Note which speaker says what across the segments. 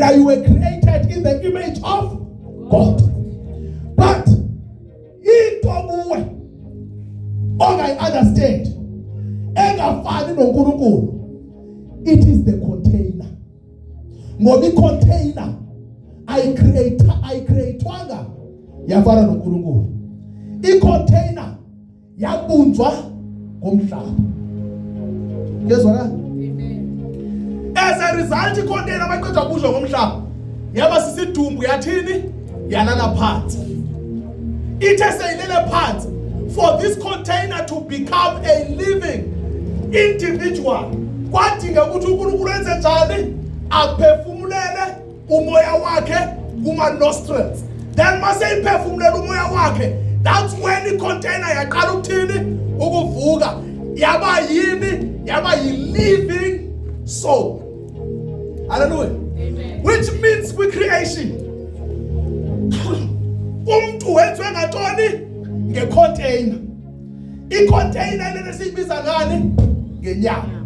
Speaker 1: That you were created in the image of God. But into kuwe ongayi-understand engafani noNkulunkulu, it is the container. Ngoba i-container ayicreatwanga yafana noNkulunkulu. I-container yabunjwa ngomhlaba. Ngezwakala? Amen. As a result, i-container mayiqeda kubunjwa ngomhlaba yaba sisidumbu yathini? Yalala phansi. Ithe seyilele phansi. For this container to become a living individual, kwadinga ukuthi uNkulunkulu enze njani? Aphefumulele umoya wakhe kuma nostrils. Then mase iphefumulele umoya wakhe, that's when the container yaqala ukuthini? Ukuvuka. Yaba yini? Yaba yi-living soul. Hallelujah. Amen. Which means with creation, umuntu wenziwe ngantoni? Ngecontainer. I-container lena siyibiza ngani? Ngenyama.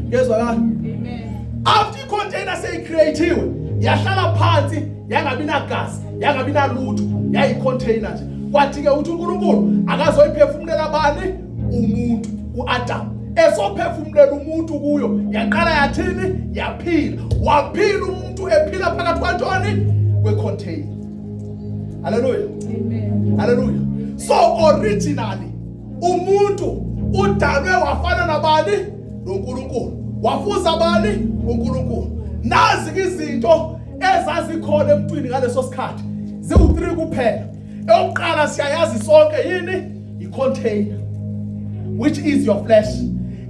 Speaker 1: Ngezwakala? Amen. After i-container seyicreatiwe, yahlala phansi, yangabi nagazi, yangabi nalutho, yayi-container nje. Kwathi-ke uthi uNkulunkulu akazoyiphefumulela bani? Umuntu, uAdam. Esophefumulela umuntu kuyo, yaqala yathini? Yaphila. Waphila umuntu ephila phakathi kwantoni? Kwe-container. Hallelujah. Amen. Hallelujah. So originally umuntu udalwe wafana nabani? NoNkulunkulu. Wafuza bani? uNkulunkulu. Nazi izinto ezazikhona emntwini ngaleso sikhathi. Ziwu-3 kuphela. Eyokuqala siyayazi sonke yini? I-container, which is your flesh.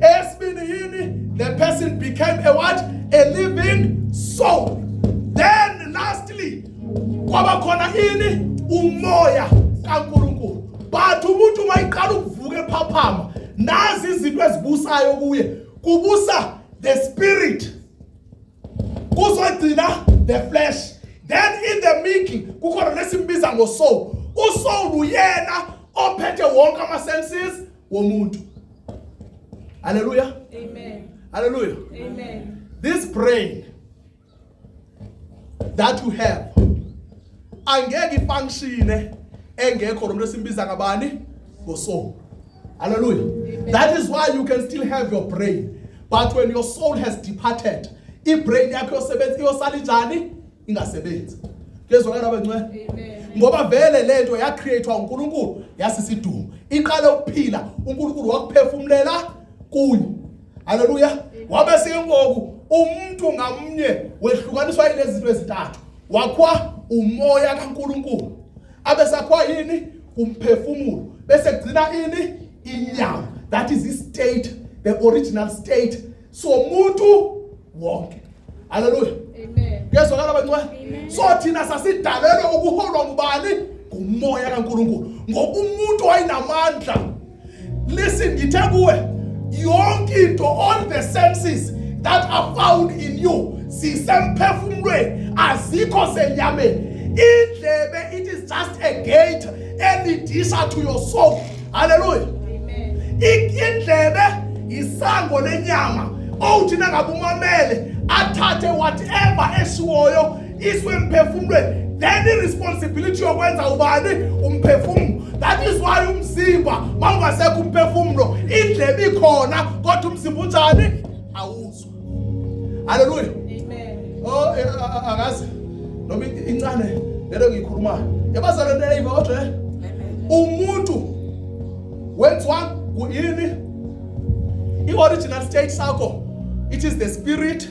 Speaker 1: Esibini yini? The person became a what? A living soul. Then lastly, kwaba khona yini? Umoya kaNkulunkulu. But umuntu mayiqala ukuvuka ephaphama, nazi izinto ezibusayo kuye. Kubusa the spirit, kuzogcina the flesh. Then in the making kukhona lesimbiza ngo-soul. uSoul uyena ophethe wonke ama-senses womuntu. Hallelujah. Amen. Hallelujah. Amen. This brain that you have angeke ifunctione engekho lo lesimbiza ngabani? Ngo-soul. Hallelujah. Amen. That is why you can still have your brain. But when your soul has departed, i-brain yakho yosala njani? Ingasebenzi. Ngezwakala bengcwe? Amen. Ngoba vele lento yacreatwa uNkulunkulu yasisidumo. Iqala ukuphila, uNkulunkulu wakuphefumulela kuyo. Hallelujah. Wabe siyingoku umuntu ngamunye wehlukaniswa yilezi zinto ezintathu. Wakwa umoya kaNkulunkulu. Abe sakwa yini? Umphefumulo. Bese kugcina ini? Inyama. That is the state, the original state. So umuntu wonke. Hallelujah. Amen. Ngezwakala bangcwe? So thina sasidalelwe ukuholwa ngubani? Ngumoya kaNkulunkulu. Ngoba umuntu wayinamandla. Listen, ngithe kuwe, yonke into, all the senses that are found in you, zisemphefumulweni, azikho senyameni. Indlebe, it is just a gate elidisha to your soul. Hallelujah. Amen. Indlebe isango lenyama outhi nangabe umamele athathe whatever eshiwoyo iswe emphefumulweni. Then the responsibility yokwenza ubani? Umphefumulo. That is why umzimba mawungasekho umphefumulo, indlebe ikhona kodwa umzimba unjani? Awuzwa. Hallelujah. Amen. Oh, akazi noma incane lelo ngikhulumayo. Yabazalwane leyiva kodwa umuntu wenziwa kuyini? I-original state sakho, it is the spirit,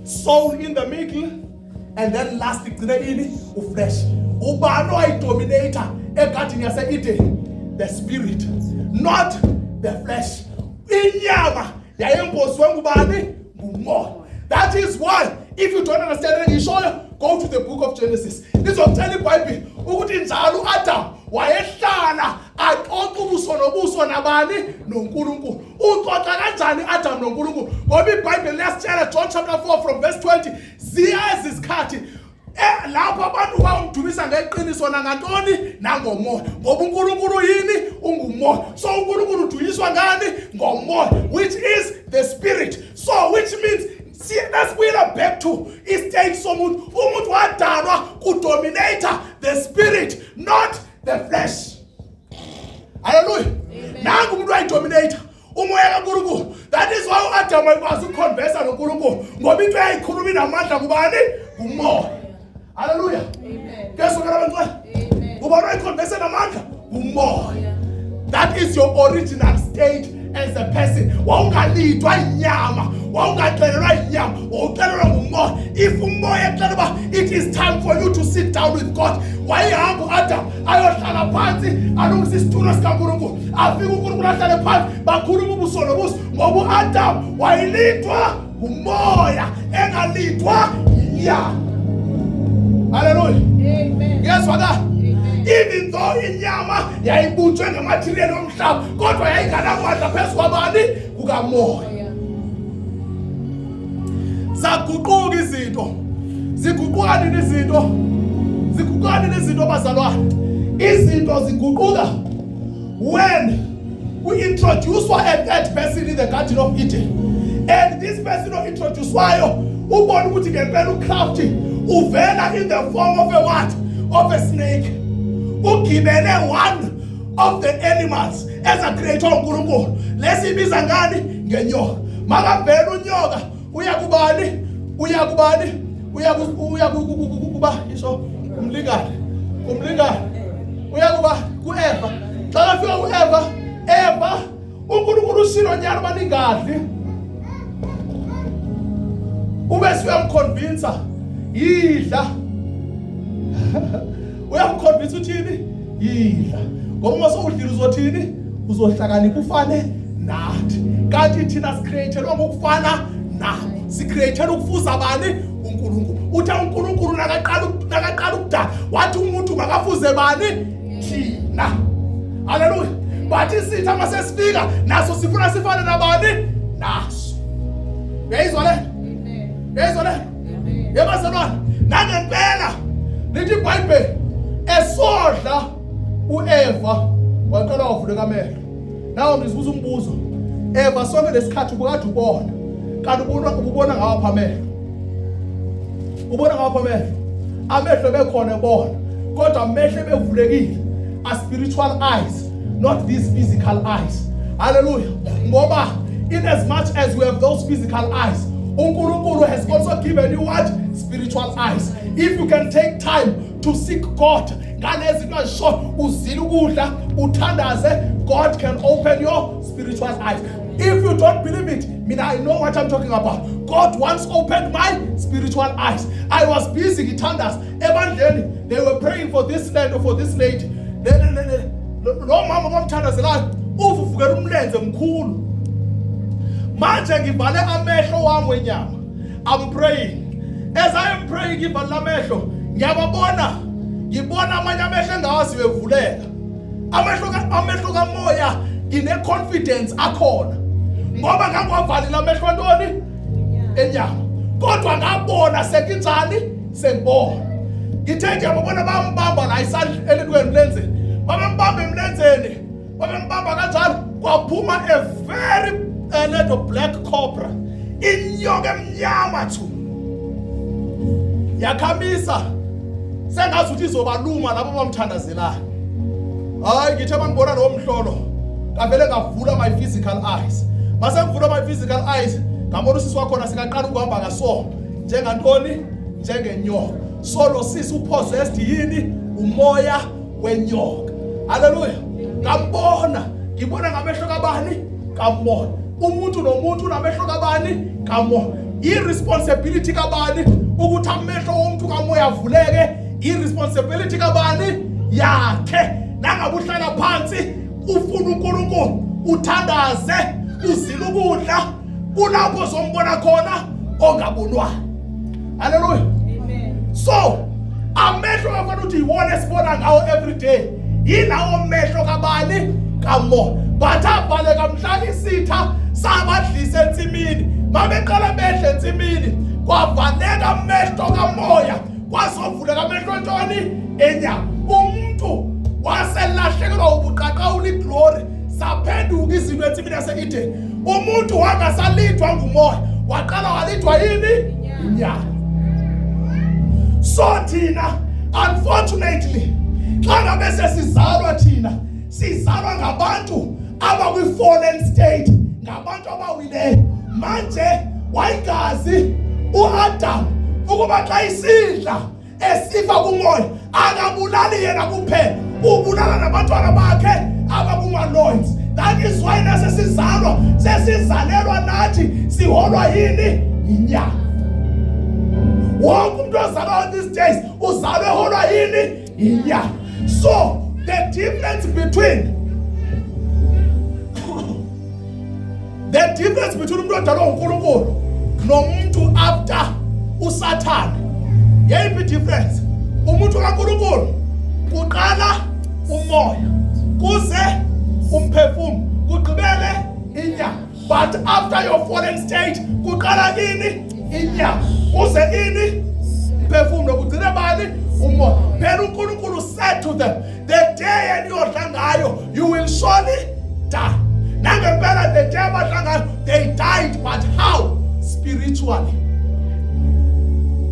Speaker 1: soul in the middle, and then last igcine ini? Uflesh. Ubani owayidominator egadini yase-Eden? The spirit, not the flesh. Inyama yayembozwe ngubani? Ngumoya. That is why if you don't understand it, go to the book of Genesis. This will tell the Bible ukuthi njalo uAdam wayehlala axoxa ubuso nobuso nabani? NoNkulunkulu. Uxoxa kanjani uAdam noNkulunkulu? Ngoba iBhayibheli liyasitshela, John chapter 4 from verse 20, ziyazi isikhathi lapho abantu bawumdumisa ngeqiniso nangantoni? Nangomoya. Ngoba uNkulunkulu yini? Ungumoya. So uNkulunkulu udunyiswa ngani? Ngomoya, which is the spirit. So which means See, let's bring it back to stage somuntu wadalwa kudominator the spirit, not the flesh. Hallelujah. Nangu umuntu wayidominator umoya kaNkulunkulu. That is why uAdam wakwazi ukuconversa noNkulunkulu ngoba into yayikhuluma inamandla kubani? Umoya. Hallelujah. Amen. Kesokala bantwana. Amen. Ubona wayiconversa namandla? Umoya. That is your original state as a person. Wawungalidwa inyama, wawungaxelelwa inyama, wawuxelelwa ngumoya. If umoya exela uba it is time for you to sit down with God, wayehamba uAdam ayohlala phansi alungisa isitulo sikaNkulunkulu, afike uNkulunkulu ahlale phansi bakhuluma ubuso nobuso ngoba uAdam wayelidwa umoya engalidwa inyama. Hallelujah. Amen. Ngiyazwakala. Even though inyama yayibunjwe ngamathiriyeli omhlaba kodwa yayinganamandla phezu kwabani? Kukamoya. Zaguquka izinto. Ziguquka nini izinto? Ziguquka nini izinto bazalwane? Izinto ziguquka when we introduce a third person in the Garden of Eden. And this person introduced wayo ubona ukuthi ngempela uCrafty uvela in the form of a what? Of a snake. Ugibele one of the animals as a creator uNkulunkulu. Lesibiza ngani? Ngenyoka. Makavela unyoka uya kubani? Uya isho umlingane. Uya kuba kuEva. Xa kafika uEva, uNkulunkulu ushilo nyalo baningadli. Ubese uyamconvince yidla. Uyamconvince uthini? Yidla. Ngoba uma sowudlile uzothini? Uzohlakanipha ufane nathi. Kanti thina sicreated ngokufana nabo. Sicreated ukufuza bani? uNkulunkulu. Uthe uNkulunkulu nakaqala ukudala wathi umuntu makafuze bani? Thina. Hallelujah. But isitha mase sifika naso sifuna sifane nabani? Naso. Uyayizwa le? Amen. Uyayizwa le? Amen. Yebazalwane, nangempela lithi iBhayibheli esodla uEva waqala wavuleka amehlo. Nawo ngizibuza umbuzo. Eva sonke lesikhathi ubukade ubona. Kanti ubona ngapha amehlo. Ubona ngapha amehlo. Amehlo bekhona ebona. Kodwa amehlo bevulekile. A spiritual eyes, not these physical eyes. Hallelujah. Ngoba in as much as we have those physical eyes, uNkulunkulu has also given you what? Spiritual eyes. If you can take time to seek God, God can open your spiritual eyes. If you don't believe it, I know what I'm talking about. God once opened my spiritual eyes. I was busy, they were praying for this land or for this lady. No mama bamthandazelayo uvuvukela umlenze mkhulu. Manje ngivale amehlo wami wenyama. I'm praying. As I am praying, ngivale amehlo, ngibona amanye amehlo engawazi bevuleka. Amehlo kamoya ine confidence akhona. Ngoba ngangwavalile amehlo antoni? Enyama. Kodwa ngabona sekinjani? Sengibona. Ngithe ngiyabona bambamba la isandla elitweni emlenzeni. Babembamba emlenzeni. Babembamba kanjalo kwaphuma a very little black cobra. Inyoka emnyama thu. Yakhamisa. Sengazi ukuthi izobaluma labo bamthandazelayo. Hayi ngithe mangibona lo mhlolo. Kavele ngavula my physical eyes. Mase ngivula my physical eyes, ngabona usisi wakhona sikaqala ukuhamba ngaso. Njengantoni? Njengenyoka. So lo sisi upossessed yini? Umoya wenyoka. Hallelujah. Ngibona ngamehlo kabani? Kamoya. Umuntu nomuntu unamehlo kabani? Kamoya. Irresponsibility kabani ukuthi amehlo womuntu kamoya avuleke? Irresponsibility kabani? Yakhe. Nangabe uhlala phansi ufuna uNkulunkulu, uthandaze, uzile ukudla, kulapho zombona khona ongabonwayo. Hallelujah. Amen. So amehlo afana ukuthi iwona sibona ngawo every day. Yilawo mehlo kabani? Kamoya. Bathabhaleka mhla isitha sabadlise entsimini. Mabeqala behle entsimini kwavaleka amehlo kamoya, kwazovuleka amehlo ntoni? Enyama. Umuntu waselahlekelwa ubuqaqawula iglory, saphenduka izinto entsimini yaseEden. Umuntu wangasalithwa ngumoya, waqala walithwa yini? Inyama. So thina unfortunately xa ngabe sesizalwa thina sizalwa ngabantu abakwi-fallen state, ngabantu abawileyo. Manje wayigazi uAdam ukuba xa isidla esifa kumoya akabulali yena kuphela, ubulala nabantwana bakhe abakuma-loins. That is why nasesizalwa sesizalelwa nathi siholwa yini? Inyama. Wonke umuntu ozalwa these days uzalwe eholwa yini? Inyama. So the difference between umuntu odalwe nguNkulunkulu nomuntu after uSathane, yeyiphi difference? Umuntu kaNkulunkulu kuqala umoya, kuze umphefumulo, kugqibele inyama. But after your fallen state kuqala ini? Inyama, kuze ini? Umphefumulo, kugcine bani? Umoya. Phela uNkulunkulu said to them, the day eniyodla ngayo you will surely die. Nangempela the day abadla ngayo they died, but how? Spiritually.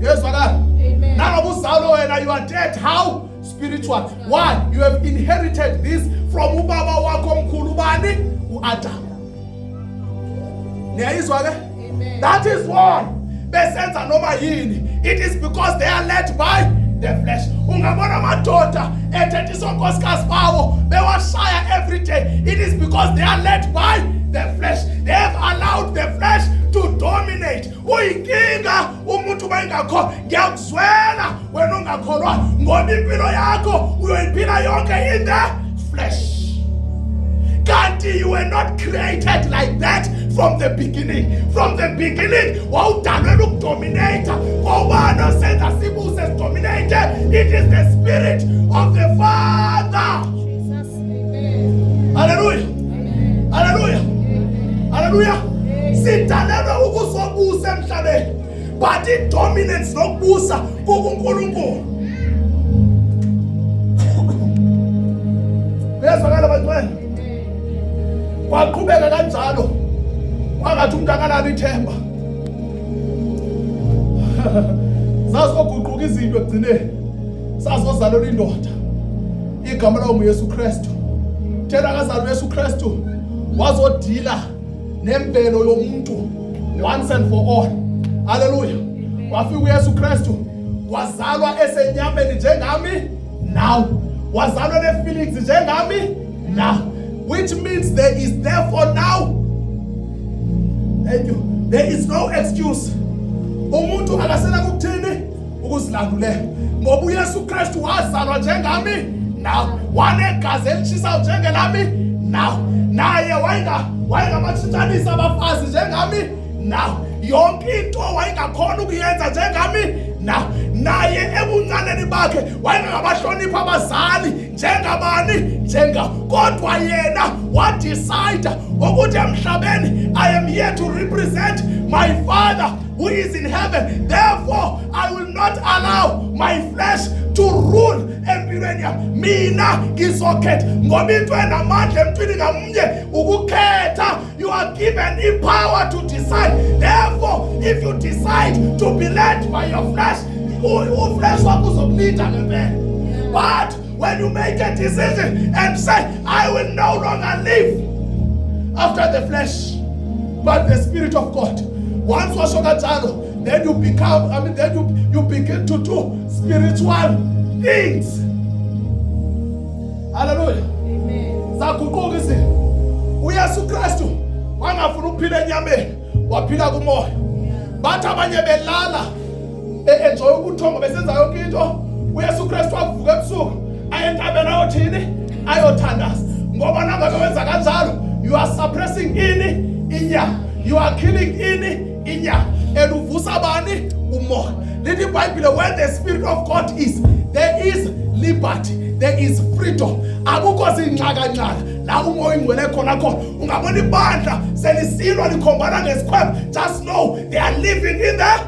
Speaker 1: Yes, Father. Amen. Nangoba uzalwa wena you are dead. How? Spiritual. Why? You have inherited this from ubaba wakho omkhulu bani? uAdam. Niyayizwa ke? That is why besenza noma yini. It is because they are led by the flesh. Ungabona amadoda ethethe isonkosikazi bawo bewashaya every day. It is because they are led by the flesh. They have allowed the flesh to dominate. Uyinkinga umuntu bayingakho ngiyakuzwela wena ungakholwa ngoba impilo yakho uyoyiphila yonke in the flesh. Kanti you were not created like that from the beginning. From the beginning wawudalelwa ukudominate. Ngobani osenza sibuse sidominate? It is the spirit of the Father. Jesus. Amen. Hallelujah. Amen. Hallelujah. Amen. Hallelujah. Sidalelwe ukuzobusa emhlabeni, but i-dominance nokubusa kukuNkulunkulu. Bezwakala bantwana, kwaqhubeka kanjalo kwangathi umuntu akanalo ithemba. Sazoguquka izinto ekugcineni, sazozalelwa indoda igama lawo nguYesu Kristu. Thena kazalwa uYesu Kristu wazodila nempelo yomuntu once and for all. Hallelujah. Wafika uYesu Kristu wazalwa esenyameni njengami now, wazalwa ne-feelings njengami now, which means there is therefore now, thank you, there is no excuse. Umuntu akasena kukuthini ukuzilandulela ngoba uYesu Kristu wazalwa njengami now, wanegazi elitshisayo njengelami now, naye wayengamatshintshanisa abafazi njengami now, yonke into wayengakhona ukuyenza njengami now, naye ebuncaneni bakhe wayengabahlonipha abazali njengabani? Kodwa yena wadecide ukuthi emhlabeni I am here to represent my Father who is in heaven. Therefore I will not allow my flesh to rule empilweni yami. Mina ngizokhetha ngoba into enamandla emntwini ngamunye ukukhetha. You are given the power to decide. Therefore if you decide to be led by your flesh, uflesh wakho uzokuleada ngempela. But when you make a decision and say I will no longer live after the flesh but the Spirit of God, once washo kanjalo, then you become, then you begin to do spiritual things. Hallelujah. Amen. Zaguquka izinto. uYesu Kristu wangafuna ukuphila enyameni, waphila kumoya. Bathi abanye belala enjoy ukuthonga besenza yonke into. uYesu Kristu wavuka ebusuku ayentabeni ayothini? Ayothandaza. Ngoba nangabe wenza kanjalo, you are suppressing inyama. You are killing inyama. And uvusa bani? Umoya. Lithi iBhayibhile, when the Spirit of God is, there is liberty, there is freedom. Akukho zinxaka la umoya ingcwele khona khona. Ungabona ibandla selisilwa likhombana ngesikhwebo. Just know they are living in the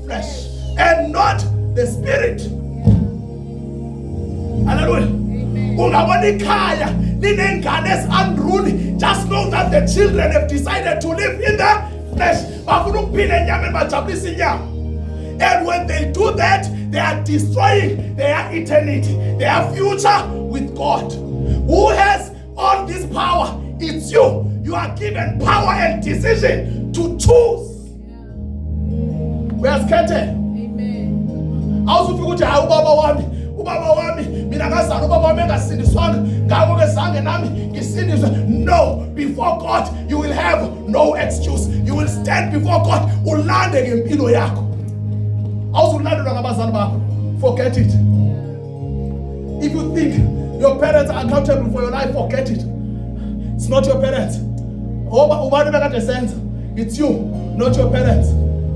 Speaker 1: flesh and not the Spirit. Hallelujah. Ungabona ikhaya linengane ezi-unruly. Just know that the children have decided to live in the flesh. bafuna ukuphila enyameni bajabulisa inyama. And when they do that, they are destroying their eternity, their future with God. Who has all this power? It's you. You are given power and decision to choose. Uyasikhethe. Amen. Awuzufika uthi hayi ubaba wami mina ngazana ubaba wami engasindiswanga ngakho ke zange nami ngisindiswe. No, before God you will have no excuse. You will stand before God ulande ngempilo yakho. Awuzulandelwa ngabazali bakho. Forget it. If you think your parents are accountable for your life, forget it. It's not your parents. It's you, not your parents.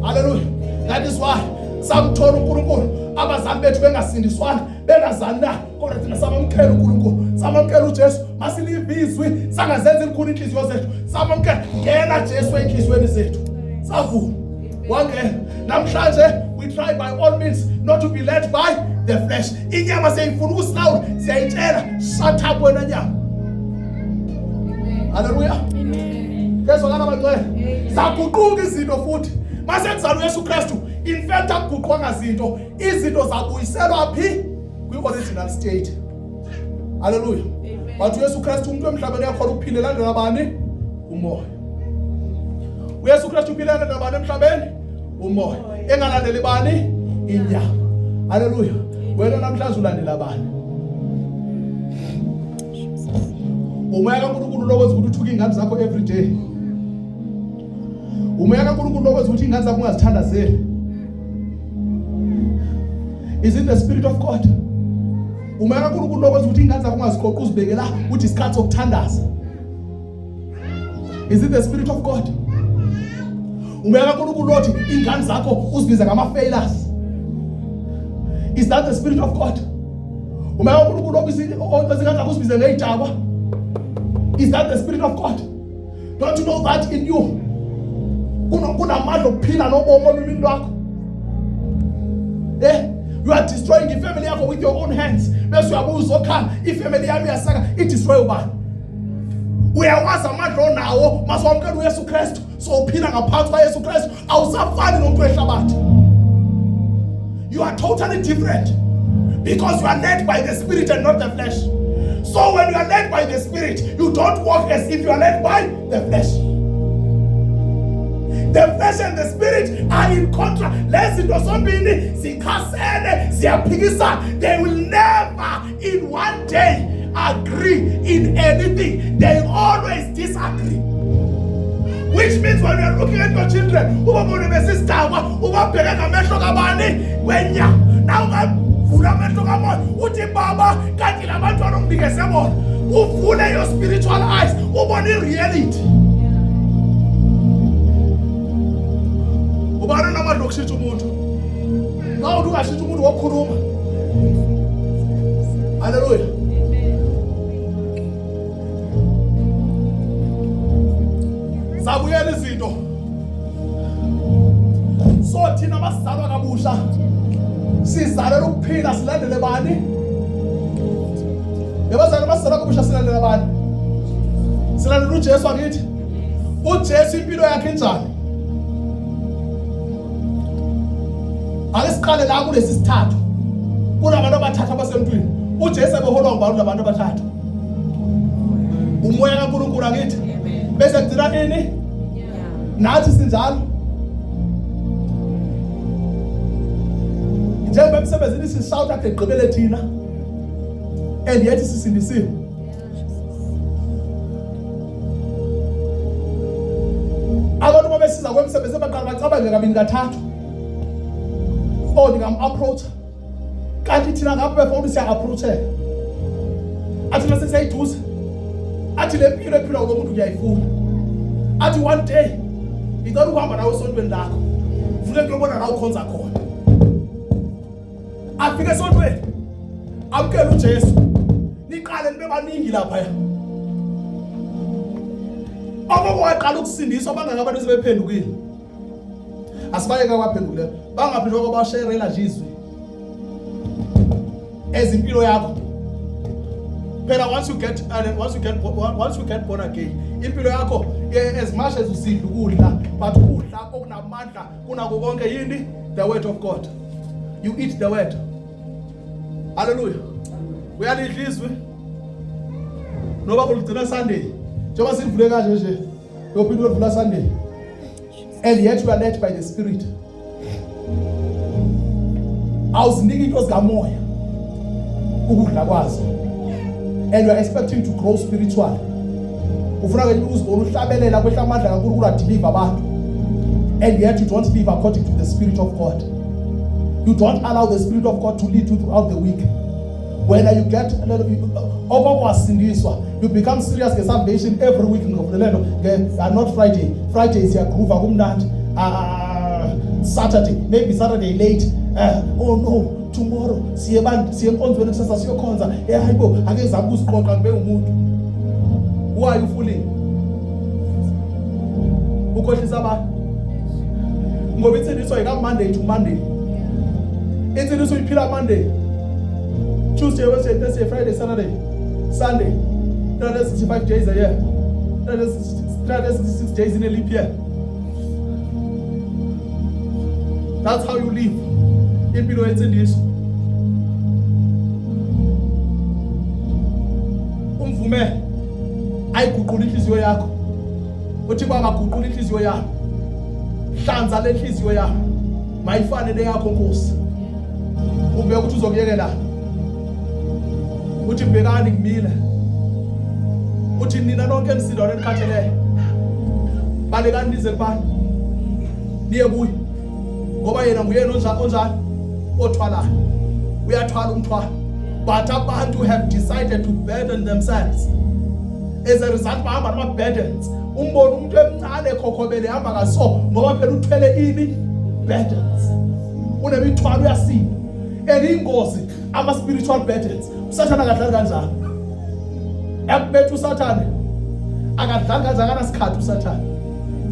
Speaker 1: Hallelujah. That is why samthola uNkulunkulu abazali bethu bengasindiswana bengazana kodwa thina samamkela uNkulunkulu, samamkela uJesu, masilivizwi sangazenza ikhulu inhliziyo zethu, samamkela ngena Jesu enhliziyweni zethu, savuma wangena. Namhlanje we try by all means not to be led by the flesh. Inyama seyifuna ukusilawula, siyayitshela shut up wena nyama. Hallelujah. Kezwakala bangcwele, zaguquka izinto futhi mase kuzalwa uYesu Kristu. In fact akuguqwa ngazinto, izinto zabuyiselwa phi kwi-original state. Hallelujah. But uYesu Kristu umuntu emhlabeni yakhona ukuphilela landela bani? Umoya. uYesu Kristu uphilela landela bani emhlabeni? Umoya. Engalandeli bani? Inyama. Hallelujah. Wena namhlanje ulandela bani? Umoya kaNkulunkulu lokwenza ukuthi uthuke ingane zakho every day. Umoya kaNkulunkulu lokwenza ukuthi ingane zakho ungazithandazeli. Is it the Spirit of God? Umoya kaNkulunkulu lokwenza ukuthi ingane zakho ungaziqoqi uzibeke la uthi isikhathi sokuthandaza. Is it the Spirit of God? Umoya kaNkulunkulu lothi ingane zakho uzibiza ngama-failures. Is that the Spirit of God? Umoya kaNkulunkulu lothi ingane zakho uzibize ngey'dakwa. Is that the Spirit of God? Don't you know that in you? Kunamandla okuphila nobomi olwimini lwakho. You are destroying the family yakho with your own hands. Bese uyabuza okhala ifamily yami yasaka idestroy ubani? Uyawazi amandla onawo maswamkela uYesu Kristu, so uphila ngaphansi kwaYesu Kristu, awusafani nomuntu wehlabathi. You are totally different because you are led by the Spirit and not the flesh. So when you are led by the Spirit, you don't walk as if you are led by the flesh. The flesh and the Spirit are in contrast. They will never in one day agree in anything. They always disagree. Which means when you are looking at your children, uthi baba kanti labantwana ungibikeze bona, uvule your spiritual eyes ubone reality. Ubani namandla okushintsha umuntu nawe uthi ungashintsha umuntu wokukhuluma. Hallelujah. Zabuyela izinto so thina masizalwa kabusha sizalela ukuphila silandele bani? Yabazali masizalwa kabusha silandele bani? Silandele uJesu akithi. uJesu impilo yakhe injani? Ake siqale la kulesi sithathu. Kunabantu abathathu abasemntwini. uJesu ebeholwa ngabantu labantu abathathu. Umoya kaNkulunkulu akithi. Bese kugcina nini? Nathi sinjalo. Njengoba emsebenzini sishout akhe egqibele thina. And yet sisindisiwe. Abantu mabesiza kwemsebenzi baqala bacabange kabini kathathu. Oh ngam-approach. Kanti thina ngapha befuna siya-approacheka. Athi mase siyayiduza. Athi le mpilo ephila lo muntu uyayifuna. Athi one day ngicela ukuhamba nawe esontweni lakho. Ufuna ukuyobona la ukhonza khona. Afike esontweni. Amkela uJesu. Niqale nibe baningi lapha ya. Okwaqala ukusindiswa abangabantu sebephendukile. Asibayeke kwaphendukile. Bangaphindwa kwabasherela izwi. Ezimpilo yakho. Phela once you get born again, impilo yakho as much as usidla ukudla, but ukudla okunamandla kunako konke yini? The word of God. You eat the word. Hallelujah. Uyalidla izwi. Noba ulugcina Sunday. Njengoba sivule kanje nje. Yophinda udlula Sunday. And yet you are led by the Spirit. Awuziniki into zikamoya ukudla kwazo. And you are expecting to grow spiritually. Ufuna ke uzibona uhlabelela kwehla amandla kaNkulunkulu adeliver abantu. And yet you don't live according to the Spirit of God. You don't allow the Spirit of God to lead you throughout the week. When you get a little bit you become serious with salvation every week. Not Friday. Friday is your groove. Saturday, maybe Saturday late. Oh no, tomorrow. Who are you fooling? Monday to Monday. It's in this week, Monday. Tuesday, Wednesday, Thursday, Friday, Saturday, Sunday. 365 days a year. 366 days in a leap year. That's how you live. Impilo it's in this. Umvume ayiguqula inhliziyo yakho. Uthi baba guqula inhliziyo yakho. Hlanza le inhliziyo yakho. Mayifanele yakho Nkosi. Ube ukuthi uzokuyekela. Uthi bhekani kumile. Uthi nina lonke nisidwa lenikhatheleyo. Balekani nize kubani. Niye kuye. Ngoba yena nguyena onjani othwalayo. Uyathwala umthwalo. But abantu have decided to burden themselves. As a result bahamba nama burdens. Umbona umuntu emncane ekhokhobele hamba ngaso ngoba phela uthwele ini burdens. Unemithwalo uyasinda. Elingozi ama spiritual burdens. Usathana akadlali kanjani? Yakubethu usathane. Akadlali kanjani anasikhathi usathane.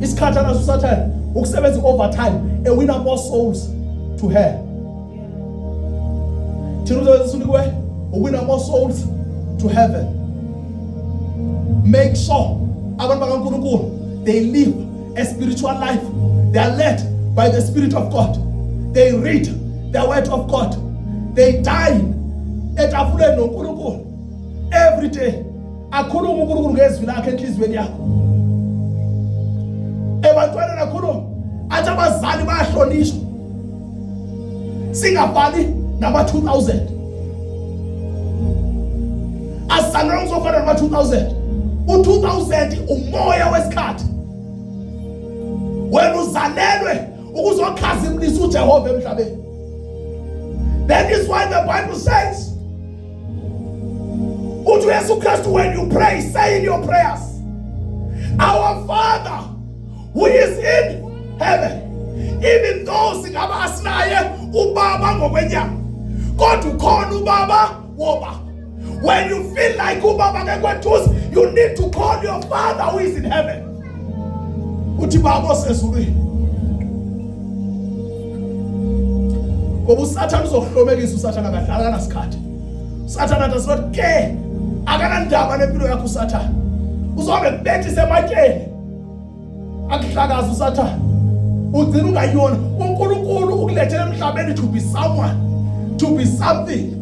Speaker 1: Isikhathi anaso usathane ukusebenza overtime ewina more souls to hell. Thina uzosunikwe uwina more souls to heaven. Make sure abantu bakaNkulunkulu they live a spiritual life. They are led by the Spirit of God. They read the word of God. They dine etafuleni noNkulunkulu every day. Akhuluma uNkulunkulu ngezwi lakhe enhlizweni yakho. Ebantwana nakhuluma athi abazali bayahlonishwa. Singafani nama 2000. Asanele uzofana nama 2000. U2000 umoya wesikhathi. Wena uzalelwe ukuzokhazimlisa uJehova emhlabeni. That is why the Bible says, uthi uYesu Kristu when you pray, say in your prayers, our Father who is in heaven. Even though singaba asinaye ubaba ngokwenyama, kodwa ukhona ubaba woba. When you feel like ubaba ngekweduze, you need to call your Father who is in heaven. Uthi baba osezulwini. Ngoba uSathane uzohlomekisa uSathane akadlala nasikhathi. USathane does not care. Akanandaba nempilo yakho uSathane. Uzobe kubethisa ematyeni. Akuhlakaza uSathane. Ugcina ungayona uNkulunkulu ukulethela emhlabeni to be someone, to be something.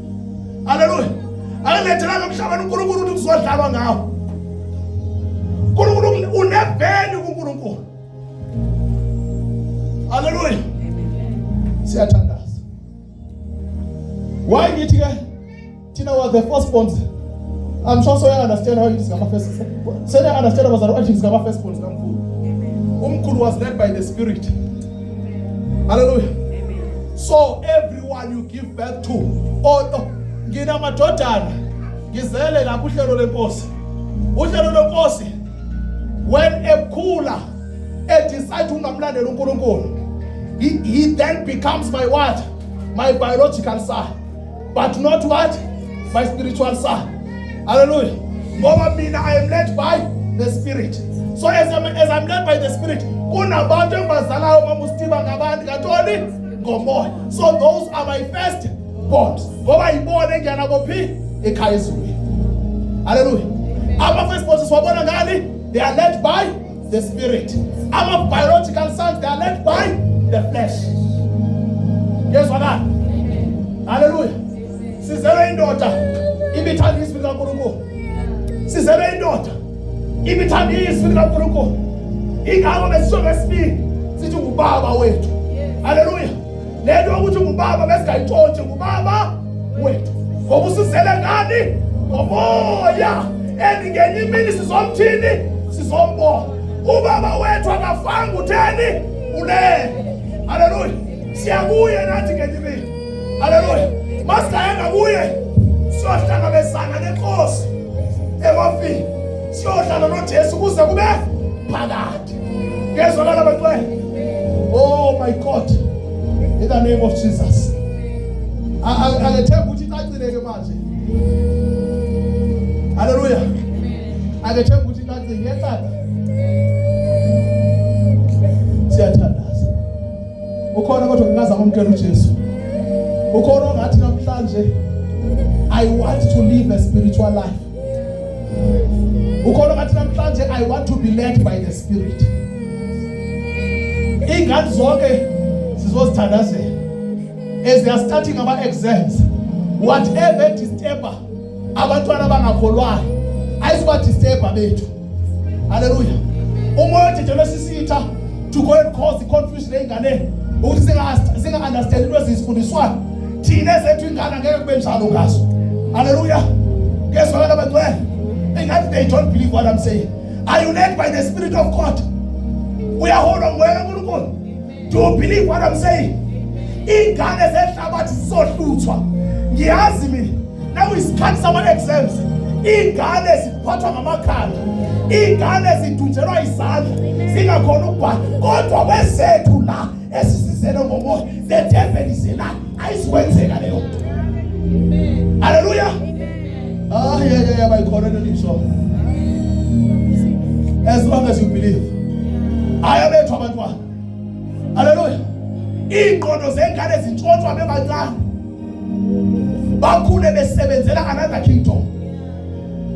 Speaker 1: Hallelujah. Akalethela emhlabeni uNkulunkulu uthi kuzodlalwa ngawo. uNkulunkulu uneveni kuNkulunkulu. Hallelujah. Siyathandaza. Why ngithi ke thina was the firstborn. I'm sure so you understand how it is ngama first. So you understand about the origins ngama firstborn kaMkhulu. Umkhulu was led by the Spirit. Hallelujah. Amen. So everyone you give birth to, ngina madodana ngizele lapho uhlelo lenkosi. Uhlelo lenkosi when ekhula decide ungamlandela uNkulunkulu, he then becomes my what? My biological son, but not what? My spiritual son. Hallelujah. Ngoba mina I am led by the Spirit. So as I'm led by the Spirit, kunabantu engibazalayo mamustiba ngabantu kantoni ngomoya. So those are my first borns. Ngoba ibone ngiyana kophi ekhaya ezulwini. Hallelujah. Our first wabona ngani? They are led by the Spirit. Our biological sons, they are led by the flesh. Yes or not? Hallelujah. Sizele indoda ibithandisa kaNkulunkulu. Sizele indoda ibithandisa kaNkulunkulu. Ingakho besizwe sibili sithi ngubaba wethu. Hallelujah. Lento ukuthi ngubaba besigayitshontshe ngubaba wethu. Ngoba usizele ngani? Ngomoya. Ngenye imini sizomthini sizombona. Ubaba wethu akafanga utheni ulele. Hallelujah. Siyabuye nathi ngenye imini. Hallelujah. Masigayanga kuye siyohlangabezana nenkosi ehofini. Siyohlala noJesu kuze kube phakade. Ngezwakala bantwana. Oh my God. In the name of Jesus. Angethemba ukuthi icacile ke manje. Hallelujah. Angethemba ukuthi icacile ngiyaqala. Siyathandaza. Ukhona kodwa ngingazama umkela uJesu. Ukhona ongathi namhlanje I want to live a spiritual life. Ukhona ongathi namhlanje I want to be led by the Spirit. Ingane zonke sizozithandazela. As they are starting our exams, whatever disturber abantwana bangakholwayo ayisiba disturber bethu. Hallelujah. Umoya nje lesisitha to go and cause the confusion engane ukuthi singa understand into ezifundiswayo thina ezethu ingane ngeke kube njalo ngaso. Hallelujah. Guess what about where? And they don't believe what I'm saying. Are you led by the Spirit of God? We are hold on where uNkulunkulu. Do you believe what I'm saying? Ingane zehlabathi sizohluthwa. Ngiyazi mina. Now isikhathi sama exams. Ingane ziphathwa ngamakhanda. Ingane zidunjelwa izandla. Singakhona ukubhala. Kodwa kwezethu la esisizele ngomoya. The devil is la. Ayisikwenzeka leyo nto. Hallelujah. Yeah, by correctly so. As long as you believe. I am a abantwana. Hallelujah. Ingqondo zengane ezintshontsha bebancane. Bakhule besebenzela another kingdom.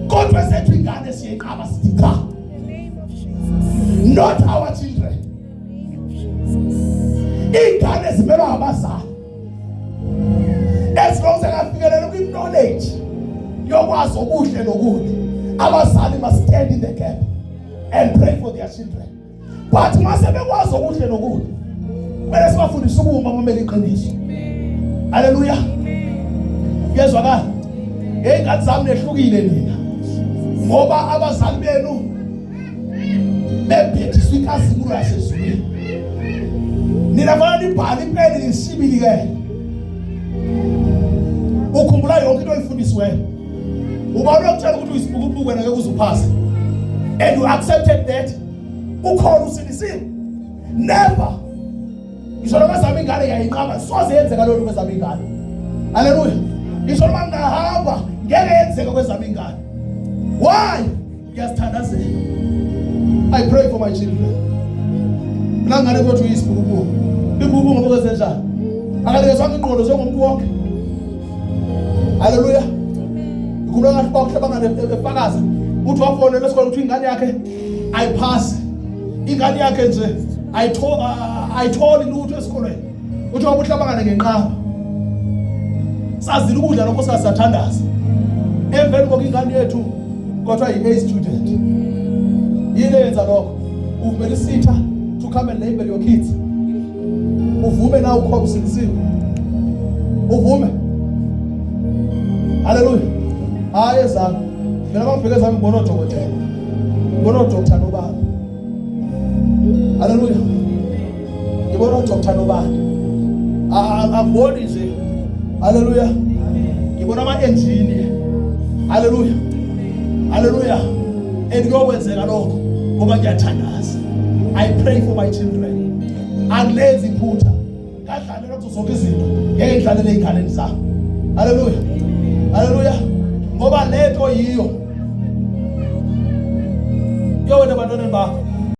Speaker 1: Kodwa sethu ingane siyeqaba sithi cha. Not our children. Ingane zimelwa abazali. As long as angafikelela ku knowledge yokwazi okuhle nokubi, abazali must stand in the gap and pray for their children. But mase bekwazi okuhle nokubi, kumele sibafundise ukuma bamele iqiniso. Hallelujah. Yezwakala. Ingane zami nehlukile nina. Ngoba abazali benu bephethiswa ikhazimulo yasezulwini. Nina fanele ibhali impela isibili ke. Ukhumbula yonke into oyifundisiweyo. Ubani ukutshela ukuthi uyisibukubuku wena ngeke uzuphasa. And you accepted that. Ukhona usinisile. Never. Ngisho noma zami ingane yayinqaba soze yenzeka lokho kwezami ingane. Hallelujah. Ngisho noma ngahamba ngeke yenzeka kwezami ingane. Why? Ngiyasithandazela. I pray for my children. Nangane kwethu uyisibukubuku. Ibubuku ngoba kwenzenjani? Akalekezwa ingqondo njengomuntu wonke. Hallelujah. Kulo ngathi bakuhlabangana efakaza uthi wafona lesikole uthi ingane yakhe ayiphasi. Ingane yakhe nje ayitholi lutho esikolweni. Uthi wabuhlabangana ngenqaba. Sazile ukudla lokho sasathandaza. Emveni kokho ingane yethu kodwa yi-A student. Yini yenza lokho? Uvumela isitha to come and label your kids. Uvume na ukhona usilisiwe. Uvume. Hallelujah. Hayi zami. Mina bangibheke zami ngibona odokotela. Ngibona uDr. Nobani. Hallelujah. Ngibona uDr. Nobani. Angiboni nje. Hallelujah. Ngibona ama-engineer. Hallelujah. Hallelujah. Endiyokwenzeka lokho ngoba ngiyathandaza. I pray for my children. Angilenzi iphutha. Ngadlalela kuzo zonke izinto. Ngeke ngidlalele ey'khaleni zami. Hallelujah. Hallelujah. Ngoba lento yiyo. Yo wena bantwana bakho.